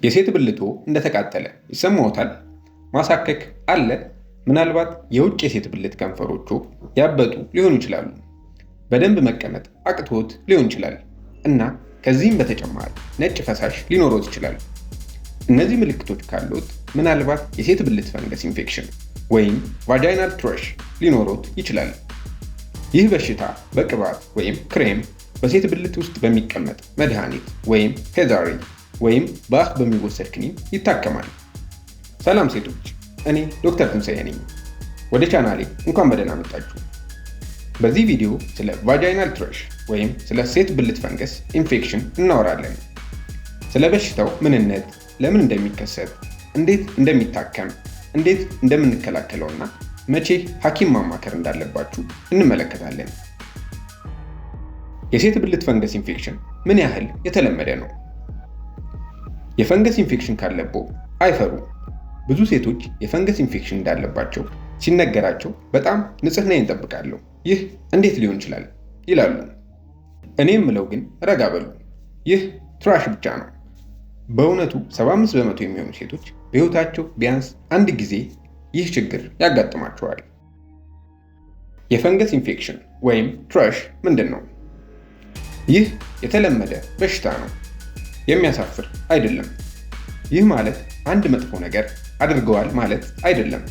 የሴት ብልቶ እንደተቃጠለ ይሰማዎታል? ማሳከክ አለ? ምናልባት የውጭ የሴት ብልት ከንፈሮቹ ያበጡ ሊሆኑ ይችላሉ። በደንብ መቀመጥ አቅቶት ሊሆን ይችላል እና ከዚህም በተጨማሪ ነጭ ፈሳሽ ሊኖሮት ይችላል። እነዚህ ምልክቶች ካሉት ምናልባት የሴት ብልት ፈንገስ ኢንፌክሽን ወይም ቫጃይናል ትረሽ ሊኖሮት ይችላል። ይህ በሽታ በቅባት ወይም ክሬም፣ በሴት ብልት ውስጥ በሚቀመጥ መድኃኒት ወይም ፔዛሪ ወይም በአፍ በሚወሰድ ክኒን ይታከማል። ሰላም ሴቶች፣ እኔ ዶክተር ትንሳኤ ነኝ። ወደ ቻናሌ እንኳን በደህና መጣችሁ። በዚህ ቪዲዮ ስለ ቫጃይናል ትረሽ ወይም ስለ ሴት ብልት ፈንገስ ኢንፌክሽን እናወራለን። ስለ በሽታው ምንነት፣ ለምን እንደሚከሰት፣ እንዴት እንደሚታከም፣ እንዴት እንደምንከላከለውና መቼ ሐኪም ማማከር እንዳለባችሁ እንመለከታለን። የሴት ብልት ፈንገስ ኢንፌክሽን ምን ያህል የተለመደ ነው? የፈንገስ ኢንፌክሽን ካለብዎ አይፈሩ። ብዙ ሴቶች የፈንገስ ኢንፌክሽን እንዳለባቸው ሲነገራቸው በጣም ንጽህናዬን እጠብቃለሁ፣ ይህ እንዴት ሊሆን ይችላል ይላሉ። እኔ የምለው ግን ረጋ በሉ፣ ይህ ትራሽ ብቻ ነው። በእውነቱ 75 በመቶ የሚሆኑ ሴቶች በሕይወታቸው ቢያንስ አንድ ጊዜ ይህ ችግር ያጋጥማቸዋል። የፈንገስ ኢንፌክሽን ወይም ትራሽ ምንድን ነው? ይህ የተለመደ በሽታ ነው። የሚያሳፍር አይደለም። ይህ ማለት አንድ መጥፎ ነገር አድርገዋል ማለት አይደለም።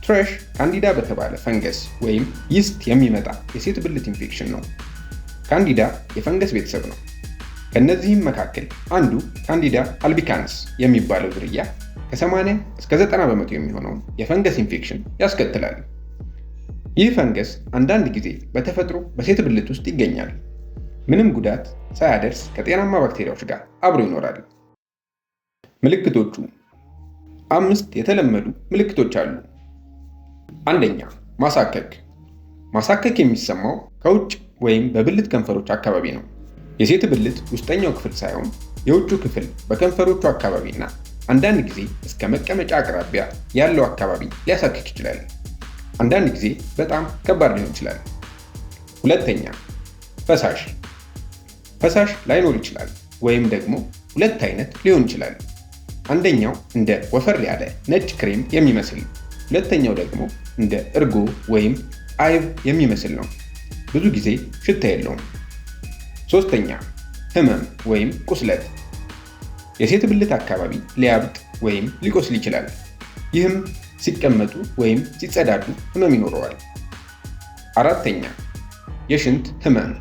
ትረሽ ካንዲዳ በተባለ ፈንገስ ወይም ይስት የሚመጣ የሴት ብልት ኢንፌክሽን ነው። ካንዲዳ የፈንገስ ቤተሰብ ነው። ከእነዚህም መካከል አንዱ ካንዲዳ አልቢካንስ የሚባለው ዝርያ ከ80 እስከ 90 በመቶ የሚሆነውን የፈንገስ ኢንፌክሽን ያስከትላል። ይህ ፈንገስ አንዳንድ ጊዜ በተፈጥሮ በሴት ብልት ውስጥ ይገኛል። ምንም ጉዳት ሳያደርስ ከጤናማ ባክቴሪያዎች ጋር አብሮ ይኖራል። ምልክቶቹ 5 የተለመዱ ምልክቶች አሉ። አንደኛ፣ ማሳከክ። ማሳከክ የሚሰማው ከውጭ ወይም በብልት ከንፈሮች አካባቢ ነው። የሴት ብልት ውስጠኛው ክፍል ሳይሆን የውጩ ክፍል በከንፈሮቹ አካባቢና አንዳንድ ጊዜ እስከ መቀመጫ አቅራቢያ ያለው አካባቢ ሊያሳክክ ይችላል። አንዳንድ ጊዜ በጣም ከባድ ሊሆን ይችላል። ሁለተኛ፣ ፈሳሽ። ፈሳሽ ላይኖር ይችላል ወይም ደግሞ ሁለት አይነት ሊሆን ይችላል። አንደኛው እንደ ወፈር ያለ ነጭ ክሬም የሚመስል፣ ሁለተኛው ደግሞ እንደ እርጎ ወይም አይብ የሚመስል ነው። ብዙ ጊዜ ሽታ የለውም። ሶስተኛ፣ ህመም ወይም ቁስለት። የሴት ብልት አካባቢ ሊያብጥ ወይም ሊቆስል ይችላል። ይህም ሲቀመጡ ወይም ሲጸዳዱ ህመም ይኖረዋል። አራተኛ፣ የሽንት ህመም።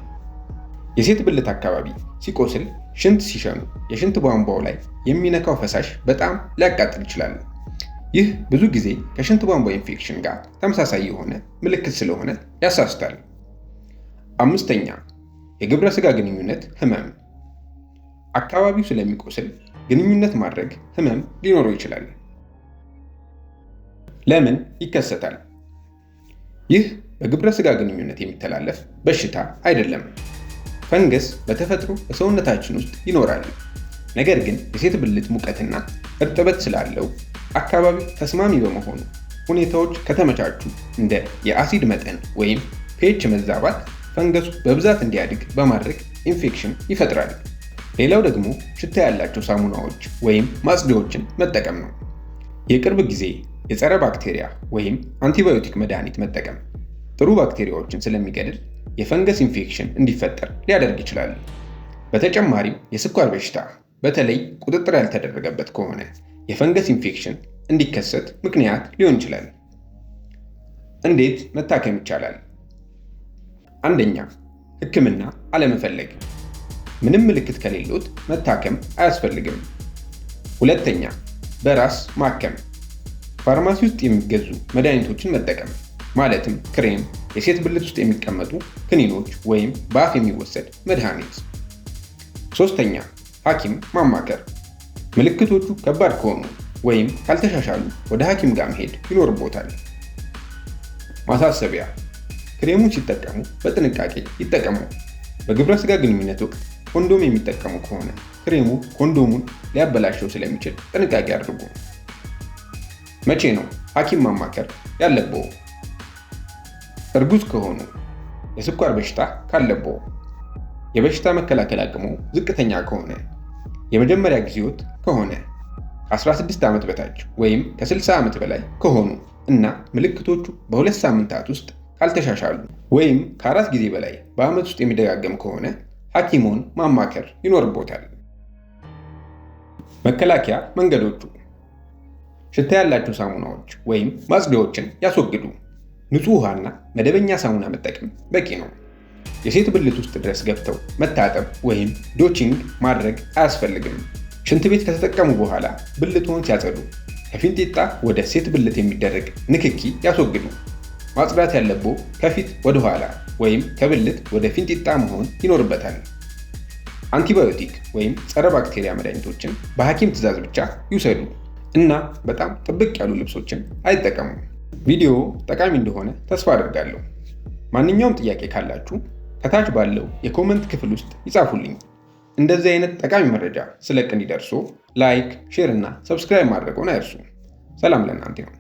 የሴት ብልት አካባቢ ሲቆስል ሽንት ሲሸኑ የሽንት ቧንቧው ላይ የሚነካው ፈሳሽ በጣም ሊያቃጥል ይችላል። ይህ ብዙ ጊዜ ከሽንት ቧንቧ ኢንፌክሽን ጋር ተመሳሳይ የሆነ ምልክት ስለሆነ ያሳስታል። አምስተኛ፣ የግብረ ስጋ ግንኙነት ህመም። አካባቢው ስለሚቆስል ግንኙነት ማድረግ ህመም ሊኖረው ይችላል። ለምን ይከሰታል? ይህ በግብረ ስጋ ግንኙነት የሚተላለፍ በሽታ አይደለም። ፈንገስ በተፈጥሮ በሰውነታችን ውስጥ ይኖራል። ነገር ግን የሴት ብልት ሙቀትና እርጥበት ስላለው አካባቢው ተስማሚ በመሆኑ ሁኔታዎች ከተመቻቹ እንደ የአሲድ መጠን ወይም ፒኤች መዛባት ፈንገሱ በብዛት እንዲያድግ በማድረግ ኢንፌክሽን ይፈጥራል። ሌላው ደግሞ ሽታ ያላቸው ሳሙናዎች ወይም ማጽጃዎችን መጠቀም ነው። የቅርብ ጊዜ የጸረ ባክቴሪያ ወይም አንቲባዮቲክ መድኃኒት መጠቀም ጥሩ ባክቴሪያዎችን ስለሚገድል የፈንገስ ኢንፌክሽን እንዲፈጠር ሊያደርግ ይችላል። በተጨማሪም የስኳር በሽታ በተለይ ቁጥጥር ያልተደረገበት ከሆነ የፈንገስ ኢንፌክሽን እንዲከሰት ምክንያት ሊሆን ይችላል። እንዴት መታከም ይቻላል? አንደኛ፣ ሕክምና አለመፈለግ። ምንም ምልክት ከሌሎት መታከም አያስፈልግም። ሁለተኛ፣ በራስ ማከም። ፋርማሲ ውስጥ የሚገዙ መድኃኒቶችን መጠቀም ማለትም ክሬም፣ የሴት ብልት ውስጥ የሚቀመጡ ክኒኖች ወይም በአፍ የሚወሰድ መድኃኒት። ሶስተኛ፣ ሐኪም ማማከር። ምልክቶቹ ከባድ ከሆኑ ወይም ካልተሻሻሉ ወደ ሐኪም ጋር መሄድ ይኖርቦታል። ማሳሰቢያ፣ ክሬሙን ሲጠቀሙ በጥንቃቄ ይጠቀሙ። በግብረ ስጋ ግንኙነት ወቅት ኮንዶም የሚጠቀሙ ከሆነ ክሬሙ ኮንዶሙን ሊያበላሸው ስለሚችል ጥንቃቄ አድርጉ። መቼ ነው ሐኪም ማማከር ያለብዎ? እርጉዝ ከሆኑ፣ የስኳር በሽታ ካለብዎ፣ የበሽታ መከላከል አቅሙ ዝቅተኛ ከሆነ፣ የመጀመሪያ ጊዜዎት ከሆነ፣ ከ16 ዓመት በታች ወይም ከ60 ዓመት በላይ ከሆኑ እና ምልክቶቹ በ2 ሳምንታት ውስጥ ካልተሻሻሉ ወይም ከ4 ጊዜ በላይ በዓመት ውስጥ የሚደጋገም ከሆነ ሐኪሞን ማማከር ይኖርቦታል። መከላከያ መንገዶቹ ሽታ ያላቸው ሳሙናዎች ወይም ማጽጃዎችን ያስወግዱ። ንጹህ ውሃና መደበኛ ሳሙና መጠቀም በቂ ነው። የሴት ብልት ውስጥ ድረስ ገብተው መታጠብ ወይም ዶቺንግ ማድረግ አያስፈልግም። ሽንት ቤት ከተጠቀሙ በኋላ ብልትዎን ሲያጸዱ ከፊንጢጣ ወደ ሴት ብልት የሚደረግ ንክኪ ያስወግዱ። ማጽዳት ያለብዎ ከፊት ወደ ኋላ ወይም ከብልት ወደ ፊንጢጣ መሆን ይኖርበታል። አንቲባዮቲክ ወይም ጸረ ባክቴሪያ መድኃኒቶችን በሐኪም ትዕዛዝ ብቻ ይውሰዱ እና በጣም ጥብቅ ያሉ ልብሶችን አይጠቀሙ። ቪዲዮ ጠቃሚ እንደሆነ ተስፋ አድርጋለሁ። ማንኛውም ጥያቄ ካላችሁ ከታች ባለው የኮመንት ክፍል ውስጥ ይጻፉልኝ። እንደዚህ አይነት ጠቃሚ መረጃ ስለቅ እንዲደርሶ ላይክ፣ ሼር እና ሰብስክራይብ ማድረግዎን አይርሱ። ሰላም ለእናንተ ይሁን።